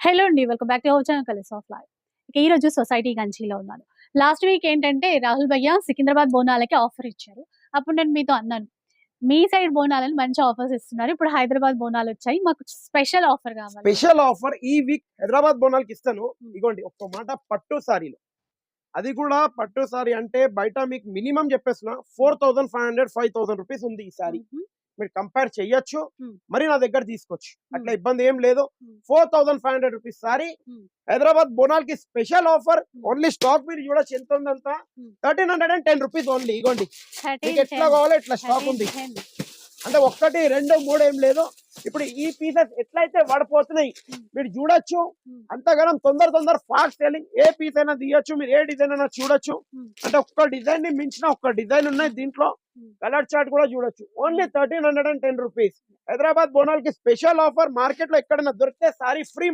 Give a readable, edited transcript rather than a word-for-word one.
Hello అండి. Welcome back to our channel colours of life. ఇక ఈరోజు సొసైటీ గంచిలో ఉన్నాను. లాస్ట్ వీక్ ఏంటంటే రాహుల్ భయ్య సికింద్రాబాద్ బోనాలకి ఆఫర్ ఇచ్చారు. అప్పుడు నేను మీతో అన్నాను. మీ సైడ్ బోనాలని మంచి ఆఫర్స్ ఇస్తున్నారు. ఇప్పుడు హైదరాబాద్ బోనాలొచ్చాయి. మాకు స్పెషల్ ఆఫర్ కావాలి. స్పెషల్ ఆఫర్ ఈ వీక్ హైదరాబాద్ బోనాలకి ఇస్తాను. ఇగోండి ఒక్క మాట, పట్టు సారీలు, అది కూడా పట్టు సారీ అంటే బయట మీకు మినిమం చెప్పేస్తున్నా 4500 5000 రూపీస్ ఉంది ఈ సారీ. మీరు కంపేర్ చెయ్యొచ్చు, మరి నా దగ్గర తీసుకోవచ్చు, అట్లా ఇబ్బంది ఏం లేదు. 4500 రూపీస్ సారీ హైదరాబాద్ బోనాల్ కి స్పెషల్ ఆఫర్. ఓన్లీ స్టాక్ మీరు చూడొచ్చు ఎంత ఉందంతా, 1310 రూపీస్ ఓన్లీ. ఇగోండి మీకు ఎట్లా కావాలో ఎట్లా స్టాక్ ఉంది, అంటే 1 2 3 ఏం లేదు. ఇప్పుడు ఈ పీసెస్ ఎట్లయితే పడిపోతున్నాయి మీరు చూడొచ్చు. అంతగానం తొందర ఫాస్ట్ సెల్లింగ్. ఏ పీస్ అయినా తీయొచ్చు, మీరు ఏ డిజైన్ అయినా చూడొచ్చు. అంటే ఒక్క డిజైన్ ని మించిన ఒక్క డిజైన్ ఉన్నాయి దీంట్లో. కలర్ చార్ట్ కూడా చూడొచ్చు. Only 1310 rupees. హైదరాబాద్ బోనాల్ కి స్పెషల్ ఆఫర్. మార్కెట్ లో ఎక్కడైనా దొరికితే సారీ ఫ్రీ.